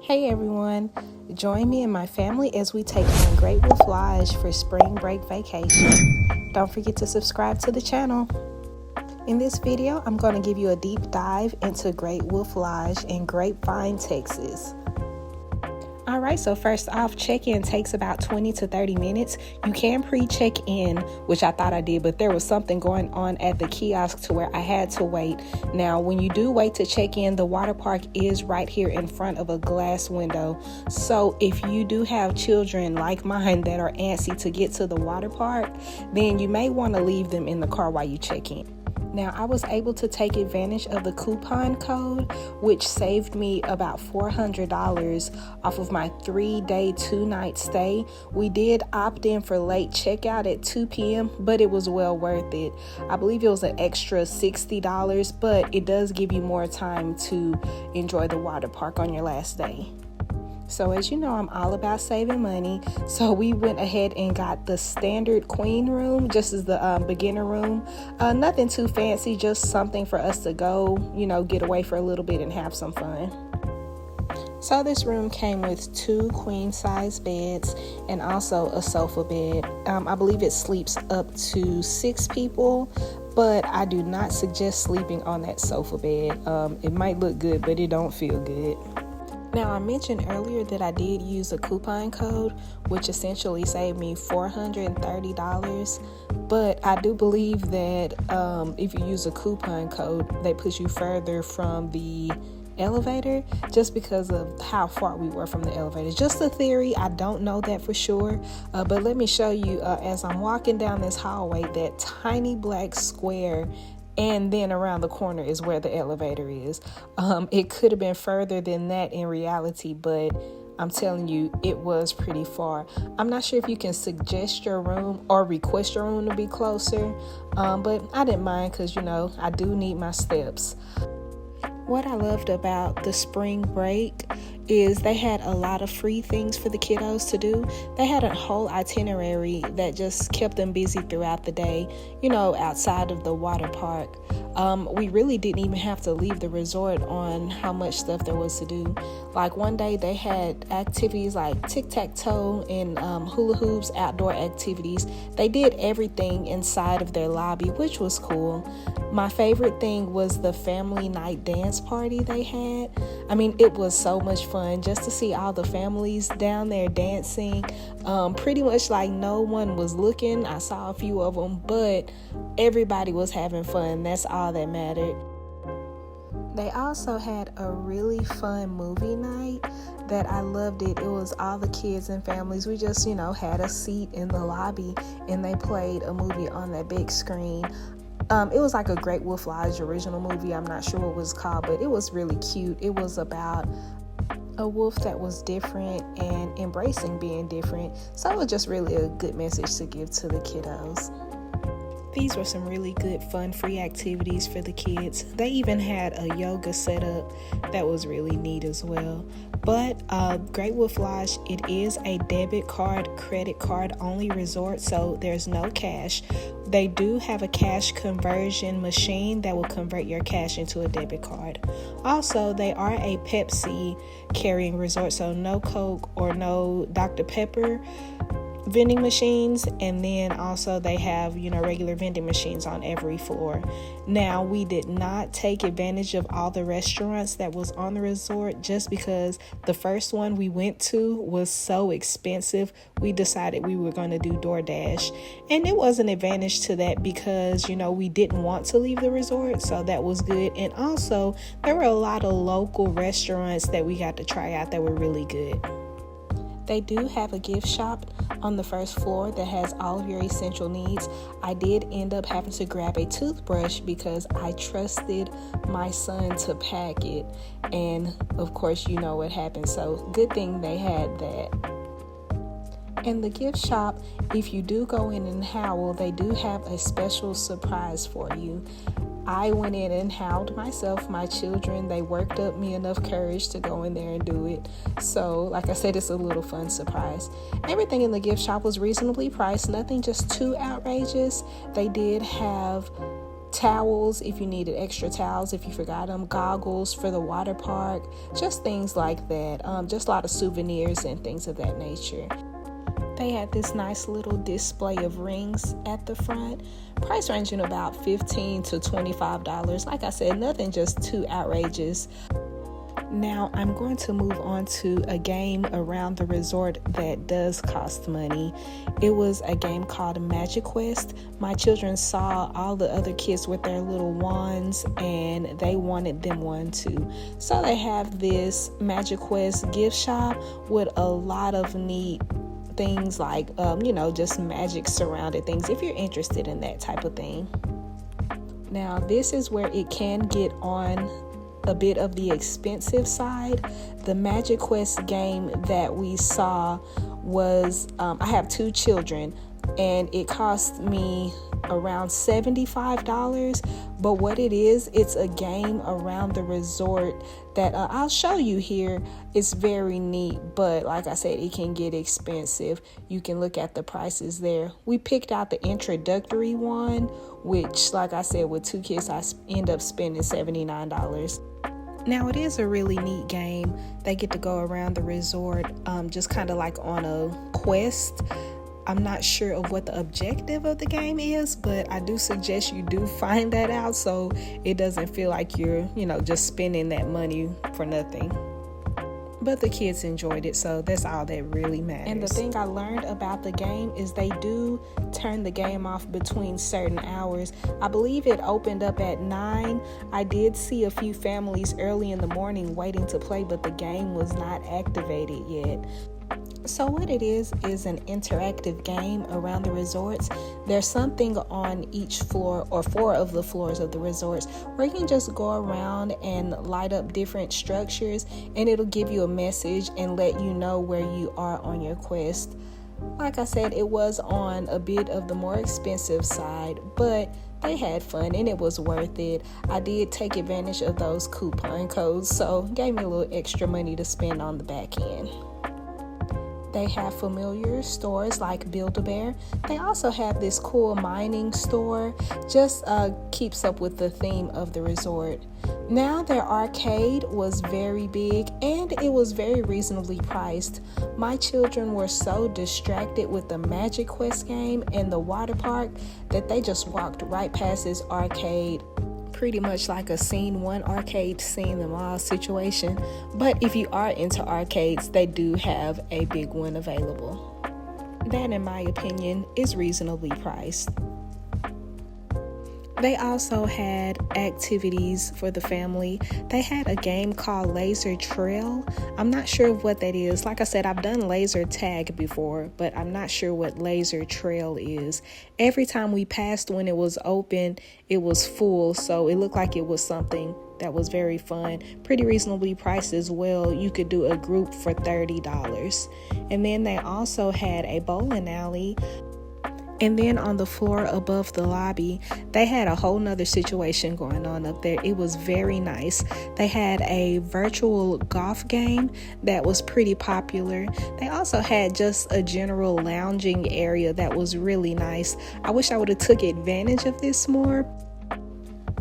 Hey everyone, join me and my family as we take on Great Wolf Lodge for spring break vacation. Don't forget to subscribe to the channel. In this video, I'm going to give you a deep dive into Great Wolf Lodge in Grapevine, Texas. Alright, so first off, check-in takes about 20 to 30 minutes. You can pre-check in, which I thought I did, but there was something going on at the kiosk to where I had to wait. Now, when you do wait to check in, the water park is right here in front of a glass window. So if you do have children like mine that are antsy to get to the water park, then you may want to leave them in the car while you check in. Now, I was able to take advantage of the coupon code, which saved me about $400 off of my 3-day, 2-night stay. We did opt in for late checkout at 2 p.m., but it was well worth it. I believe it was an extra $60, but it does give you more time to enjoy the water park on your last day. So as you know, I'm all about saving money. So we went ahead and got the standard queen room, just as the beginner room. Nothing too fancy, just something for us to go, get away for a little bit and have some fun. So this room came with 2 queen size beds and also a sofa bed. I believe it sleeps up to 6 people, but I do not suggest sleeping on that sofa bed. It might look good, but it don't feel good. Now, I mentioned earlier that I did use a coupon code, which essentially saved me $430. But I do believe that if you use a coupon code, they push you further from the elevator just because of how far we were from the elevator. Just a theory. I don't know that for sure. But let me show you as I'm walking down this hallway, that tiny black square. And then around the corner is where the elevator is. It could have been further than that in reality, but I'm telling you, it was pretty far. I'm not sure if you can suggest your room or request your room to be closer, but I didn't mind because, I do need my steps. What I loved about the spring break is they had a lot of free things for the kiddos to do. They had a whole itinerary that just kept them busy throughout the day, outside of the water park. We really didn't even have to leave the resort on how much stuff there was to do. Like one day they had activities like tic-tac-toe and hula hoops, outdoor activities. They did everything inside of their lobby, which was cool. My favorite thing was the family night dance party they had. I mean, it was so much fun just to see all the families down there dancing. Pretty much like no one was looking. I saw a few of them, but everybody was having fun. That's all that mattered. They also had a really fun movie night that I loved it. It was all the kids and families. We just, had a seat in the lobby and they played a movie on that big screen. It was like a Great Wolf Lodge original movie. I'm not sure what it was called, but it was really cute. It was about a wolf that was different and embracing being different. So it was just really a good message to give to the kiddos. These were some really good, fun, free activities for the kids. They even had a yoga setup that was really neat as well. But Great Wolf Lodge, it is a debit card, credit card only resort, so there's no cash. They do have a cash conversion machine that will convert your cash into a debit card. Also, they are a Pepsi carrying resort, so no Coke or no Dr. Pepper vending machines, and then also they have regular vending machines on every floor. Now, we did not take advantage of all the restaurants that was on the resort just because the first one we went to was so expensive. We decided we were going to do DoorDash, and it was an advantage to that because we didn't want to leave the resort, so that was good. And also there were a lot of local restaurants that we got to try out that were really good. They do have a gift shop on the first floor that has all of your essential needs. I did end up having to grab a toothbrush because I trusted my son to pack it. And of course, you know what happened. So good thing they had that. In the gift shop, if you do go in and howl, they do have a special surprise for you. I went in and howled myself. My children, they worked up me enough courage to go in there and do it. So, like I said, it's a little fun surprise. Everything in the gift shop was reasonably priced, nothing just too outrageous. They did have towels if you needed extra towels if you forgot them, goggles for the water park, just things like that. Just a lot of souvenirs and things of that nature. They had this nice little display of rings at the front, price ranging about $15 to $25. Like I said, nothing just too outrageous. Now I'm going to move on to a game around the resort that does cost money. It was a game called MagiQuest. My children saw all the other kids with their little wands and they wanted them one too. So they have this MagiQuest gift shop with a lot of neat things like, just magic surrounded things if you're interested in that type of thing. Now this is where it can get on a bit of the expensive side. The MagiQuest game that we saw was, I have 2 children, and it cost me around $75. But what it is, it's a game around the resort that I'll show you here. It's very neat, but like I said, it can get expensive. You can look at the prices there. We picked out the introductory one, which, like I said, with 2 kids, I end up spending $79. Now, it is a really neat game. They get to go around the resort, just kind of like on a quest. I'm not sure of what the objective of the game is, but I do suggest you do find that out so it doesn't feel like you're, just spending that money for nothing. But the kids enjoyed it, so that's all that really matters. And the thing I learned about the game is they do turn the game off between certain hours. I believe it opened up at 9. I did see a few families early in the morning waiting to play, but the game was not activated yet. So what it is an interactive game around the resorts. There's something on each floor or 4 of the floors of the resorts where you can just go around and light up different structures, and it'll give you a message and let you know where you are on your quest. Like I said, it was on a bit of the more expensive side, but they had fun and it was worth it. I did take advantage of those coupon codes, so gave me a little extra money to spend on the back end. They have familiar stores like Build-A-Bear. They also have this cool mining store, just keeps up with the theme of the resort. Now their arcade was very big and it was very reasonably priced. My children were so distracted with the MagiQuest game and the water park that they just walked right past this arcade. Pretty much like a scene 1 arcade, seen them all situation. But if you are into arcades, they do have a big one available. That, in my opinion, is reasonably priced. They also had activities for the family. They had a game called Laser Trail. I'm not sure of what that is. Like I said, I've done laser tag before, but I'm not sure what Laser Trail is. Every time we passed when it was open, it was full, so it looked like it was something that was very fun. Pretty reasonably priced as well. You could do a group for $30. And then they also had a bowling alley. And then on the floor above the lobby, they had a whole nother situation going on up there. It was very nice. They had a virtual golf game that was pretty popular. They also had just a general lounging area that was really nice. I wish I would have took advantage of this more,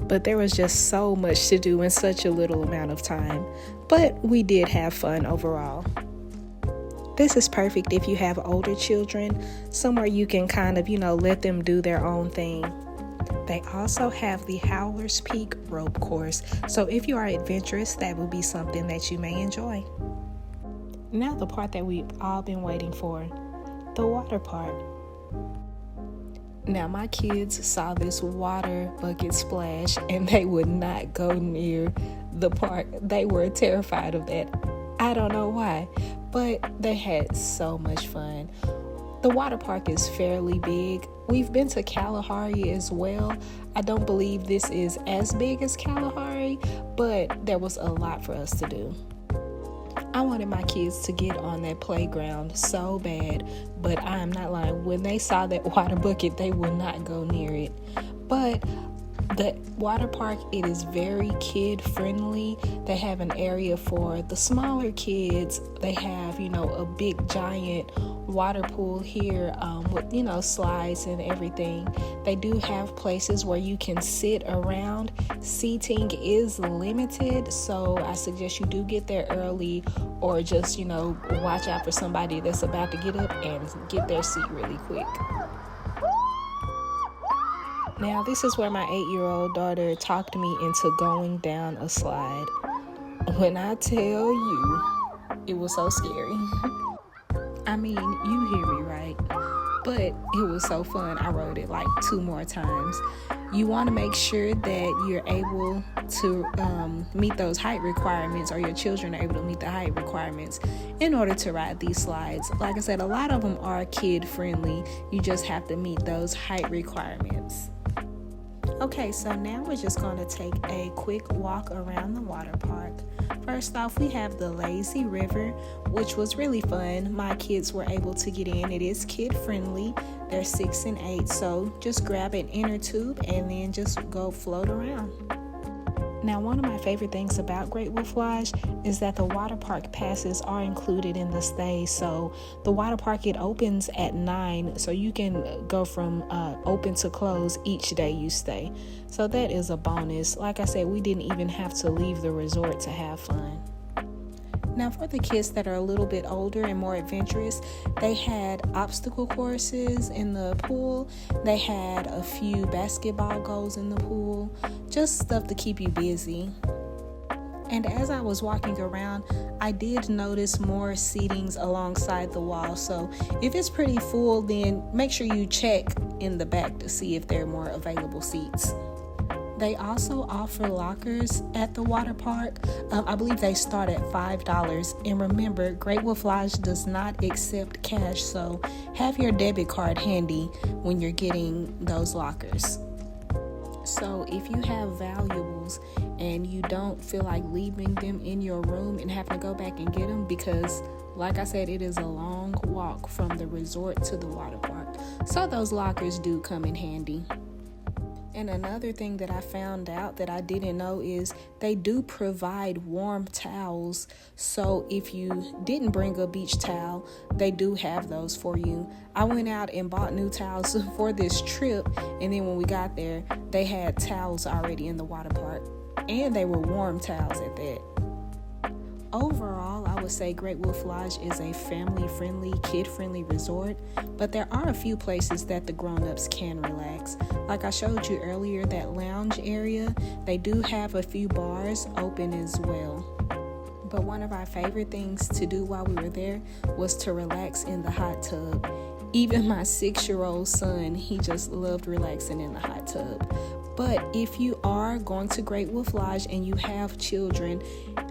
but there was just so much to do in such a little amount of time. But we did have fun overall. This is perfect if you have older children, somewhere you can kind of, let them do their own thing. They also have the Howler's Peak rope course, so if you are adventurous, that would be something that you may enjoy. Now the part that we've all been waiting for, the water park. Now my kids saw this water bucket splash and they would not go near the park. They were terrified of that. I don't know why, but they had so much fun. The water park is fairly big. We've been to Kalahari as well. I don't believe this is as big as Kalahari, but there was a lot for us to do. I wanted my kids to get on that playground so bad, but I am not lying. When they saw that water bucket, they would not go near it. But The water park, it is very kid friendly. They have an area for the smaller kids. They have, a big giant water pool here with, slides and everything. They do have places where you can sit around. Seating is limited, so I suggest you do get there early, or just, watch out for somebody that's about to get up and get their seat really quick. Now, this is where my 8-year-old daughter talked me into going down a slide. When I tell you, it was so scary. I mean, you hear me right, but it was so fun. I rode it like 2 more times. You want to make sure that you're able to meet those height requirements, or your children are able to meet the height requirements in order to ride these slides. Like I said, a lot of them are kid friendly. You just have to meet those height requirements. Okay, so now we're just going to take a quick walk around the water park. First off, we have the lazy river, which was really fun. My kids were able to get in. It is kid friendly. They're 6 and 8, so just grab an inner tube and then just go float around. Now, one of my favorite things about Great Wolf Lodge is that the water park passes are included in the stay. So the water park, it opens at 9, so you can go from open to close each day you stay. So that is a bonus. Like I said, we didn't even have to leave the resort to have fun. Now, for the kids that are a little bit older and more adventurous, they had obstacle courses in the pool. They had a few basketball goals in the pool, just stuff to keep you busy. And as I was walking around, I did notice more seatings alongside the wall. So if it's pretty full, then make sure you check in the back to see if there are more available seats. They also offer lockers at the water park. I believe they start at $5. And remember, Great Wolf Lodge does not accept cash, so have your debit card handy when you're getting those lockers. So if you have valuables and you don't feel like leaving them in your room and having to go back and get them, because like I said, it is a long walk from the resort to the water park, so those lockers do come in handy. And another thing that I found out that I didn't know is they do provide warm towels. So if you didn't bring a beach towel, they do have those for you. I went out and bought new towels for this trip, and then when we got there, they had towels already in the water park, and they were warm towels at that. Overall, I would say Great Wolf Lodge is a family-friendly, kid-friendly resort, but there are a few places that the grown-ups can relax. Like I showed you earlier, that lounge area, they do have a few bars open as well. But one of our favorite things to do while we were there was to relax in the hot tub. Even my 6-year-old son, he just loved relaxing in the hot tub. But if you are going to Great Wolf Lodge and you have children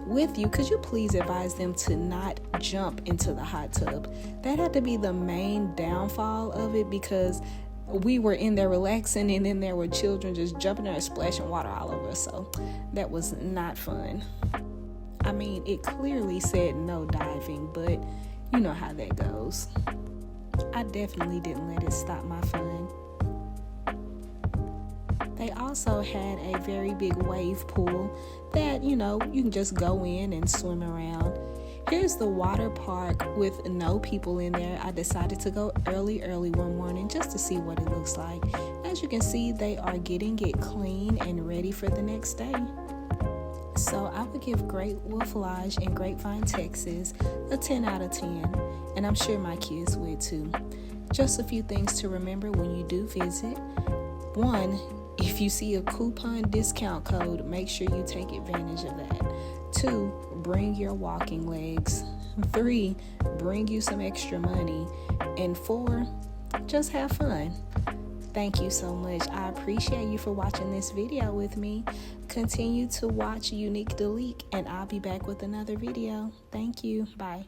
with you, could you please advise them to not jump into the hot tub? That had to be the main downfall of it, because we were in there relaxing and then there were children just jumping there and splashing water all over us. So that was not fun. I mean, it clearly said no diving, but you know how that goes. I definitely didn't let it stop my fun. They also had a very big wave pool that, you can just go in and swim around. Here's the water park with no people in there. I decided to go early one morning just to see what it looks like. As you can see, they are getting it clean and ready for the next day. So I would give Great Wolf Lodge in Grapevine, Texas, a 10 out of 10. And I'm sure my kids would too. Just a few things to remember when you do visit. 1, if you see a coupon discount code, make sure you take advantage of that. 2, bring your walking legs. 3, bring you some extra money. And 4, just have fun. Thank you so much. I appreciate you for watching this video with me. Continue to watch Unique Delete, and I'll be back with another video. Thank you. Bye.